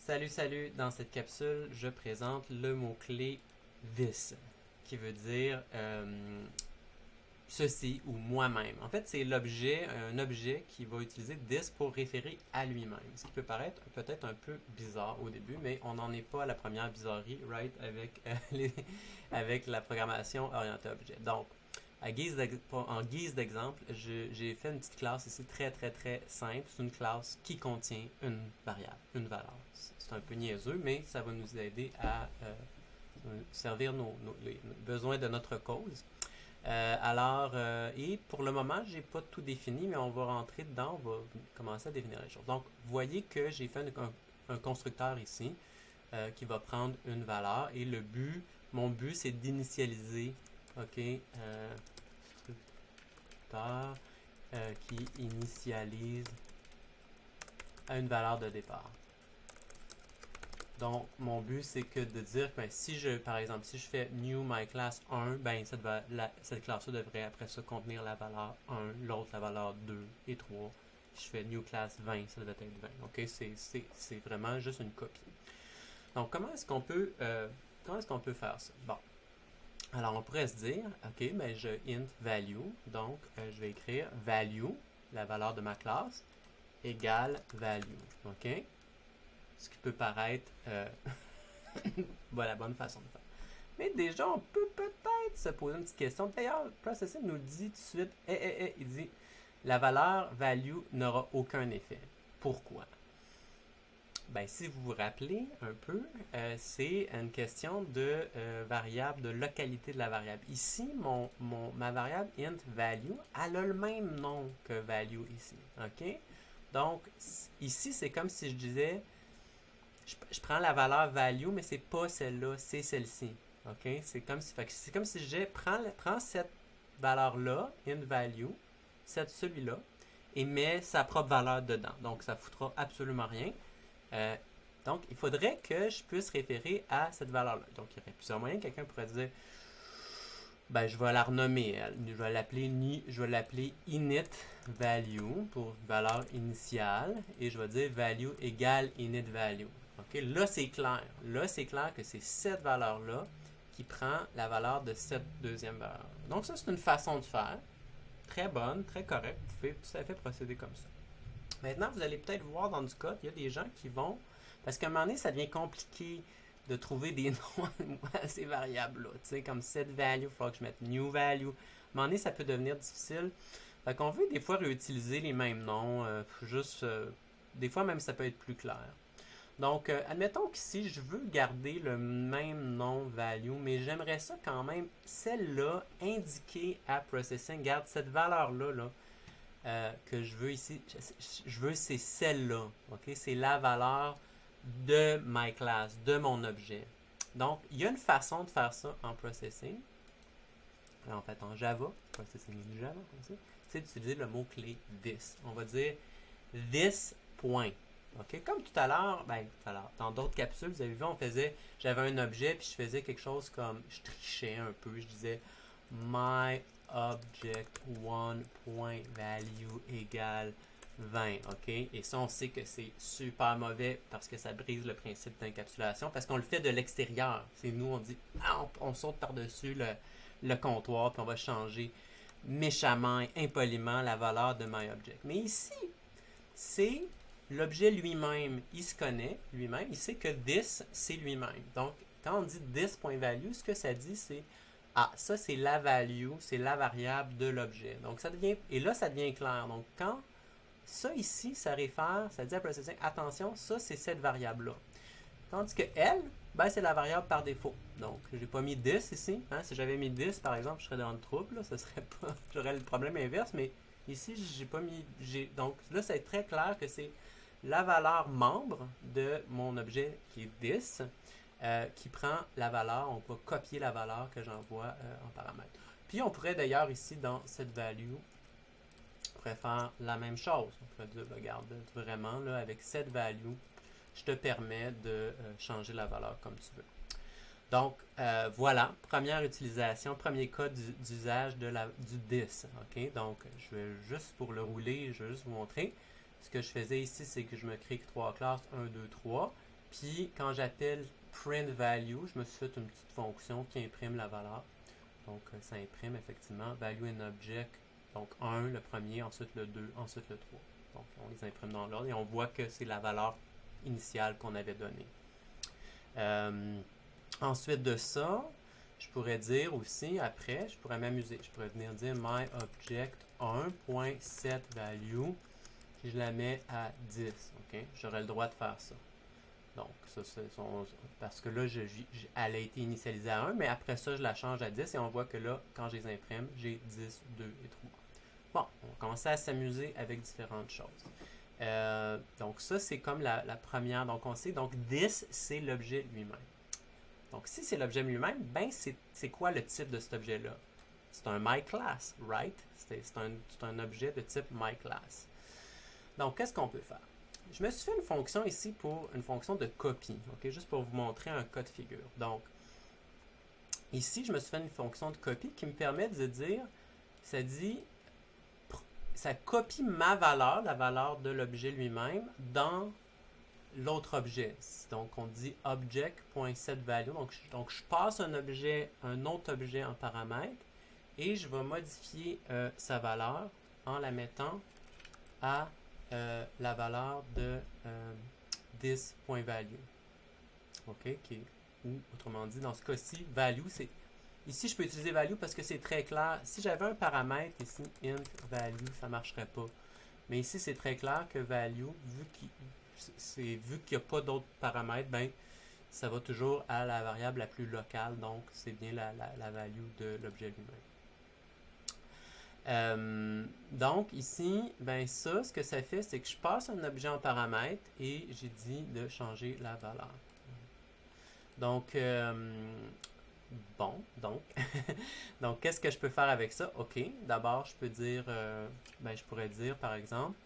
Salut, salut! Dans cette capsule, je présente le mot-clé this, qui veut dire ceci ou moi-même. En fait, c'est un objet qui va utiliser this pour référer à lui-même. Ce qui peut paraître peut-être un peu bizarre au début, mais on n'en est pas à la première bizarrerie, right, avec la programmation orientée objet. Donc, en guise d'exemple, j'ai fait une petite classe ici très très très simple. C'est une classe qui contient une variable, une valeur. C'est un peu niaiseux, mais ça va nous aider à servir les besoins de notre cause. Et pour le moment, j'ai pas tout défini, mais on va rentrer dedans, on va commencer à définir les choses. Donc, vous voyez que j'ai fait un constructeur ici qui va prendre une valeur et mon but, c'est d'initialiser, ok, constructeur qui initialise à une valeur de départ. Donc, mon but, c'est que de dire que par exemple, si je fais new my class 1, ben, cette classe-là devrait après ça contenir la valeur 1, l'autre la valeur 2 et 3. Si je fais new class 20, ça devrait être 20. OK? C'est vraiment juste une copie. Donc, comment est-ce qu'on peut faire ça? Bon. Alors, on pourrait se dire, OK, ben, je int value. Donc, je vais écrire value, la valeur de ma classe, égale value. OK? Ce qui peut paraître la bonne façon de faire. Mais déjà, on peut peut-être se poser une petite question. D'ailleurs, Processing nous dit tout de suite, il dit, la valeur value n'aura aucun effet. Pourquoi? Ben, si vous vous rappelez un peu, c'est une question de variable, de localité de la variable. Ici, ma variable int value, elle a le même nom que value ici. OK? Donc, ici, c'est comme si je disais, je prends la valeur value, mais c'est pas celle-là, c'est celle-ci. OK? C'est comme si je disais, prends cette valeur-là, int value, celui-là, et mets sa propre valeur dedans. Donc, ça ne foutra absolument rien. Donc, il faudrait que je puisse référer à cette valeur-là. Donc, il y aurait plusieurs moyens. Quelqu'un pourrait dire, ben, je vais la renommer. Je vais l'appeler init value pour valeur initiale. Et je vais dire value égale init value. OK? Là, c'est clair. Là, c'est clair que c'est cette valeur-là qui prend la valeur de cette deuxième valeur. Donc, ça, c'est une façon de faire. Très bonne, très correcte. Vous pouvez tout à fait procéder comme ça. Maintenant, vous allez peut-être voir dans du code, il y a des gens qui vont... Parce qu'à un moment donné, ça devient compliqué de trouver des noms à ces variables-là. Tu sais, comme set value, il faudra que je mette new value. À un moment donné, ça peut devenir difficile. Fait qu'on veut des fois réutiliser les mêmes noms. Des fois, même, ça peut être plus clair. Donc, admettons qu'ici, je veux garder le même nom value, mais j'aimerais ça quand même, celle-là, indiquer à processing. Garde cette valeur-là, que je veux ici, c'est celle-là. Okay? C'est la valeur de my class, de mon objet. Donc, il y a une façon de faire ça en processing. En fait, en Java, processing Java, c'est d'utiliser le mot-clé this. On va dire this point. Okay? Comme tout à l'heure, dans d'autres capsules, vous avez vu, j'avais un objet, puis je faisais quelque chose comme, je trichais un peu, je disais my object one.value égale 20, OK? Et ça, on sait que c'est super mauvais parce que ça brise le principe d'encapsulation, parce qu'on le fait de l'extérieur. C'est nous, on dit, on saute par-dessus le comptoir, puis on va changer méchamment et impoliment la valeur de myObject. Mais ici, c'est l'objet lui-même. Il se connaît lui-même, il sait que this, c'est lui-même. Donc, quand on dit this.value, ce que ça dit, c'est ça c'est la value, c'est la variable de l'objet. Donc ça devient, et là ça devient clair. Donc quand ça ici, ça dit à processing, attention, ça c'est cette variable-là. Tandis que elle, ben, c'est la variable par défaut. Donc j'ai pas mis 10 ici. Hein? Si j'avais mis 10 par exemple, je serais dans le trouble. Là, j'aurais le problème inverse, mais ici j'ai pas mis. Donc là c'est très clair que c'est la valeur membre de mon objet qui est 10. Qui prend la valeur, on va copier la valeur que j'envoie en paramètre. Puis on pourrait d'ailleurs ici dans cette value, on pourrait faire la même chose. On pourrait dire, regarde, vraiment là, avec cette value, je te permets de changer la valeur comme tu veux. Donc voilà, première utilisation, premier cas d'usage du this. Okay? Donc je vais juste pour le rouler, je vais juste vous montrer. Ce que je faisais ici, c'est que je me crée 3 classes, 1, 2, 3. Puis, quand j'appelle print value, je me suis fait une petite fonction qui imprime la valeur. Donc, ça imprime effectivement value in object. Donc, 1, le premier, ensuite le 2, ensuite le 3. Donc, on les imprime dans l'ordre et on voit que c'est la valeur initiale qu'on avait donnée. Ensuite de ça, je pourrais dire aussi, après, je pourrais m'amuser. Je pourrais venir dire myObject1.setValue, puis je la mets à 10. Okay? J'aurais le droit de faire ça. Donc, ça, parce que là, elle a été initialisée à 1, mais après ça, je la change à 10 et on voit que là, quand je les imprime, j'ai 10, 2 et 3. Bon, on va commencer à s'amuser avec différentes choses. Donc, ça, c'est comme la première. Donc, on sait, donc, this, c'est l'objet lui-même. Donc, si c'est l'objet lui-même, ben, c'est quoi le type de cet objet-là? C'est un myClass, right? C'est un objet de type myClass. Donc, qu'est-ce qu'on peut faire? Je me suis fait une fonction ici pour une fonction de copie, okay? Juste pour vous montrer un cas de figure. Donc, ici, je me suis fait une fonction de copie qui me permet de dire, ça copie ma valeur, la valeur de l'objet lui-même, dans l'autre objet. Donc, on dit object.setValue. Donc, je passe un autre objet en paramètre et je vais modifier sa valeur en la mettant à la valeur de this.value. OK? Ou autrement dit, dans ce cas-ci, value, c'est. Ici, je peux utiliser value parce que c'est très clair. Si j'avais un paramètre ici, int value, ça ne marcherait pas. Mais ici, c'est très clair que value, vu qu'il n'y a pas d'autres paramètres, ben, ça va toujours à la variable la plus locale. Donc, c'est bien la value de l'objet lui-même. Donc, ici, ben ça, ce que ça fait, c'est que je passe un objet en paramètre et j'ai dit de changer la valeur. Donc, donc, qu'est-ce que je peux faire avec ça? OK, d'abord, je peux dire, je pourrais dire, par exemple,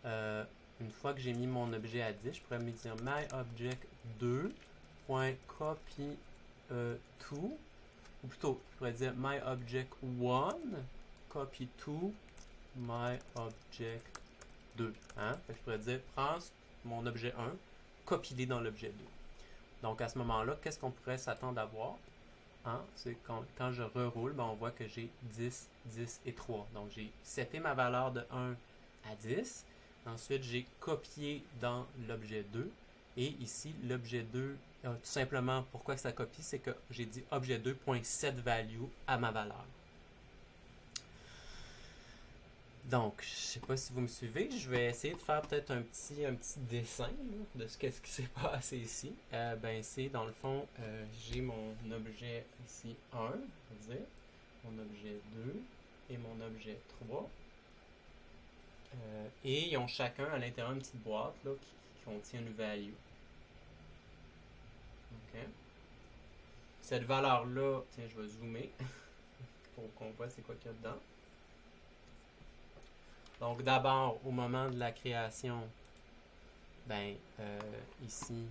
une fois que j'ai mis mon objet à 10, je pourrais me dire myObject2.copy2, ou plutôt, je pourrais dire myObject1 copy to myObject2. Hein? Je pourrais dire, prends mon objet 1, copie-les dans l'objet 2. Donc, à ce moment-là, qu'est-ce qu'on pourrait s'attendre à voir? Hein? C'est quand je reroule, ben, on voit que j'ai 10, 10 et 3. Donc, j'ai seté ma valeur de 1 à 10. Ensuite, j'ai copié dans l'objet 2. Et ici, l'objet 2, tout simplement, pourquoi ça copie? C'est que j'ai dit objet 2.setValue à ma valeur. Donc, je ne sais pas si vous me suivez, je vais essayer de faire peut-être un petit dessin là, de ce qui s'est passé ici. Ici, dans le fond, j'ai mon objet ici 1, on va dire, mon objet 2 et mon objet 3. Et ils ont chacun à l'intérieur une petite boîte là, qui contient une value. OK. Cette valeur-là, tiens, je vais zoomer pour qu'on voit c'est quoi qu'il y a dedans. Donc, d'abord, au moment de la création, ici,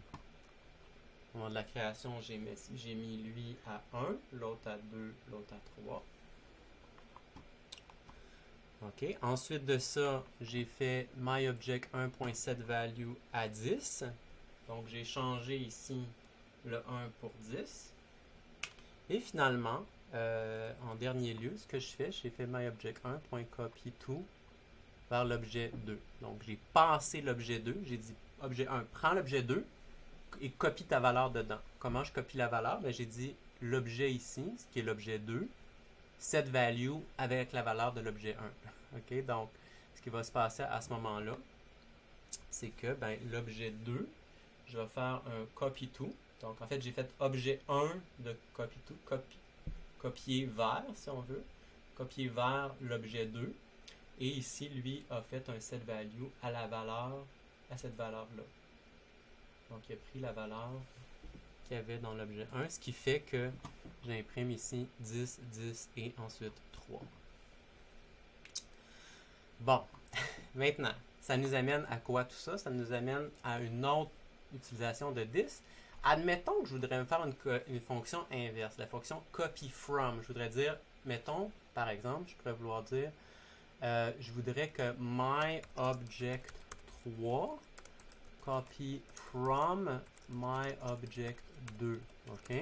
au moment de la création, j'ai mis lui à 1, l'autre à 2, l'autre à 3. OK. Ensuite de ça, j'ai fait myObject1.setValue à 10. Donc, j'ai changé ici le 1 pour 10. Et finalement, en dernier lieu, ce que je fais, j'ai fait myObject1.copy2 vers l'objet 2. Donc, j'ai passé l'objet 2. J'ai dit, objet 1, prends l'objet 2 et copie ta valeur dedans. Comment je copie la valeur? J'ai dit l'objet ici, ce qui est l'objet 2, set value avec la valeur de l'objet 1. OK? Donc, ce qui va se passer à ce moment-là, c'est que l'objet 2, je vais faire un copy to. Donc, en fait, j'ai fait objet 1 de copy to, copier vers, si on veut, copier vers l'objet 2. Et ici, lui a fait un set value à cette valeur-là. Donc, il a pris la valeur qu'il y avait dans l'objet 1, ce qui fait que j'imprime ici 10, 10 et ensuite 3. Bon, maintenant, ça nous amène à quoi tout ça? Ça nous amène à une autre utilisation de this. Admettons que je voudrais me faire une fonction inverse, la fonction copyFrom. Je voudrais dire, mettons, par exemple, je pourrais vouloir dire je voudrais que myObject3 copy from myObject2. OK?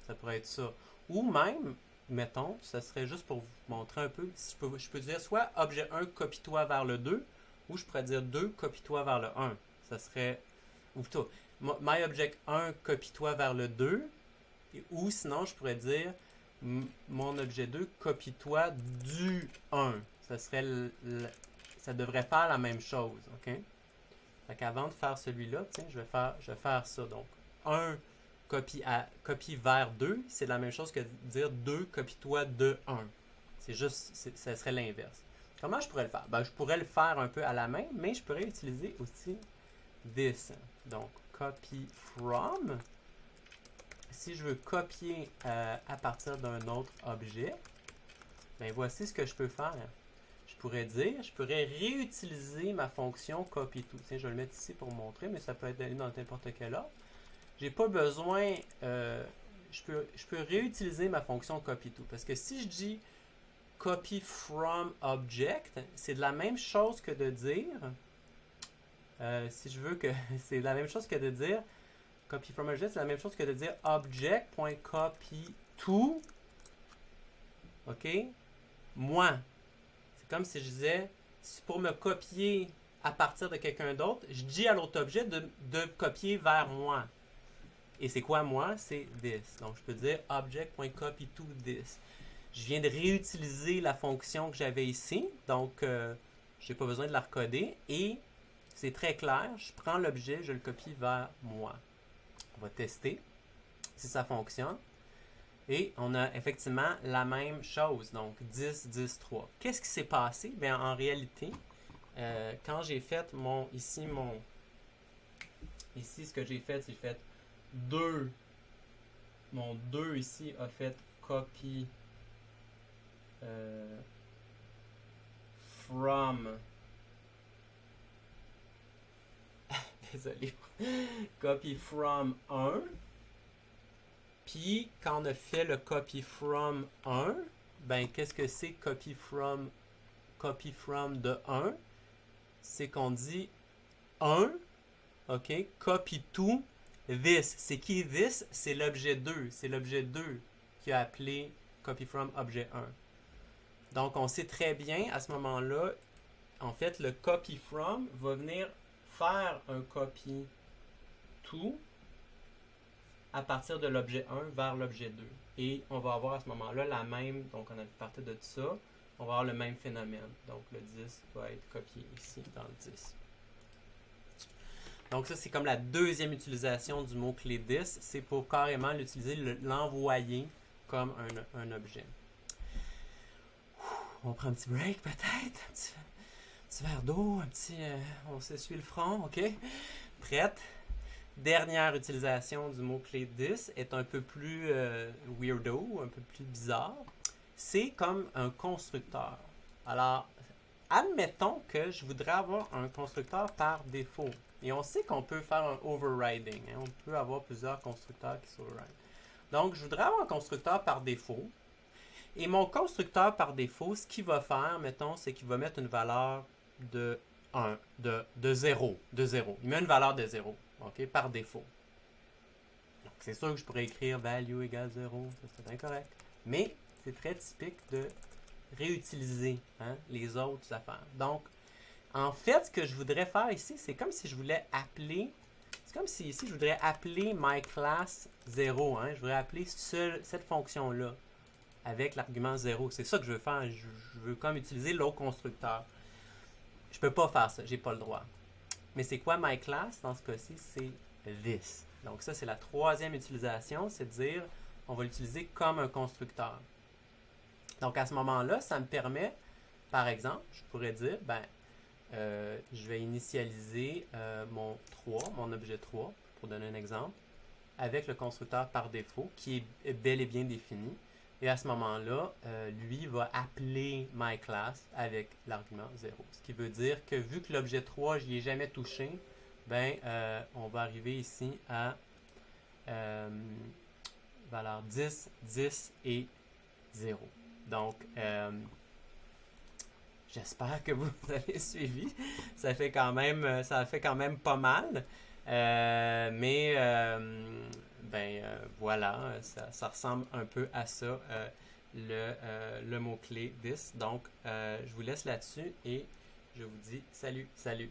Ça pourrait être ça. Ou même, mettons, ça serait juste pour vous montrer un peu, si je peux dire soit objet 1, copie-toi vers le 2, ou je pourrais dire 2, copie-toi vers le 1. Ça serait, ou plutôt, myObject1, copie-toi vers le 2, ou sinon, je pourrais dire mon objet 2, copie-toi du 1. Ça serait ça devrait faire la même chose. OK? Fait qu'avant de faire celui-là, tiens, je vais faire ça. Donc, 1 copie vers 2, c'est la même chose que dire 2 copie-toi de 1. C'est juste, ça serait l'inverse. Comment je pourrais le faire? Ben, je pourrais le faire un peu à la main, mais je pourrais utiliser aussi this. Donc, copy from. Si je veux copier à partir d'un autre objet, ben voici ce que je peux faire. Je pourrais réutiliser ma fonction copy-to. Tiens, je vais le mettre ici pour montrer, mais ça peut être donné dans n'importe quel ordre. J'ai pas besoin, je peux réutiliser ma fonction copy-to. Parce que si je dis copy from object, c'est de la même chose que de dire, si je veux que, c'est la même chose que de dire, copy from object, c'est la même chose que de dire object.copy-to, ok, moi. C'est comme si je disais, pour me copier à partir de quelqu'un d'autre, je dis à l'autre objet de copier vers moi. Et c'est quoi moi? C'est this. Donc, je peux dire object.copy-to this. Je viens de réutiliser la fonction que j'avais ici. Donc, je n'ai pas besoin de la recoder. Et c'est très clair. Je prends l'objet, je le copie vers moi. On va tester si ça fonctionne. Et on a effectivement la même chose. Donc, 10, 10, 3. Qu'est-ce qui s'est passé? Bien, en réalité, quand j'ai fait ici, ce que j'ai fait, c'est fait 2. Mon 2 ici a fait copy from. Désolé. Copy from 1. Puis, quand on a fait le copy from 1, ben, qu'est-ce que c'est copy from de 1? C'est qu'on dit 1, OK, copy to this. C'est qui this? C'est l'objet 2. C'est l'objet 2 qui a appelé copy from objet 1. Donc, on sait très bien à ce moment-là, en fait, le copy from va venir faire un copy to à partir de l'objet 1 vers l'objet 2. Et on va avoir à ce moment-là la même, donc on a parti de ça, on va avoir le même phénomène. Donc le 10 va être copié ici dans le 10. Donc ça, c'est comme la deuxième utilisation du mot-clé this, c'est pour carrément l'utiliser, l'envoyer comme un objet. On prend un petit break peut-être, un petit verre d'eau, on s'essuie le front, ok? Prête? Dernière utilisation du mot-clé this est un peu plus weirdo, un peu plus bizarre. C'est comme un constructeur. Alors, admettons que je voudrais avoir un constructeur par défaut. Et on sait qu'on peut faire un overriding. Hein? On peut avoir plusieurs constructeurs qui s'override. Donc, je voudrais avoir un constructeur par défaut. Et mon constructeur par défaut, ce qu'il va faire, mettons, c'est qu'il va mettre une valeur de 1, de 0. Il met une valeur de 0. OK, par défaut. Donc, c'est sûr que je pourrais écrire value égale 0, ça c'est incorrect. Mais c'est très typique de réutiliser les autres affaires. Donc, en fait, ce que je voudrais faire ici, c'est comme si je voulais appeler, c'est comme si ici je voudrais appeler myClass 0. Je voudrais appeler cette fonction-là avec l'argument 0. C'est ça que je veux faire. Je veux comme utiliser l'autre constructeur. Je peux pas faire ça, j'ai pas le droit. Mais c'est quoi myClass? Dans ce cas-ci, c'est this. Donc ça, c'est la troisième utilisation, c'est de dire, on va l'utiliser comme un constructeur. Donc à ce moment-là, ça me permet, par exemple, je pourrais dire, je vais initialiser mon objet 3, pour donner un exemple, avec le constructeur par défaut, qui est bel et bien défini. Et à ce moment-là, lui va appeler myClass avec l'argument 0. Ce qui veut dire que vu que l'objet 3, je n'y ai jamais touché, on va arriver ici à valeur 10, 10 et 0. Donc, j'espère que vous avez suivi. Ça fait quand même pas mal. Voilà, ça ressemble un peu à ça, le mot-clé this. Donc, je vous laisse là-dessus et je vous dis salut, salut.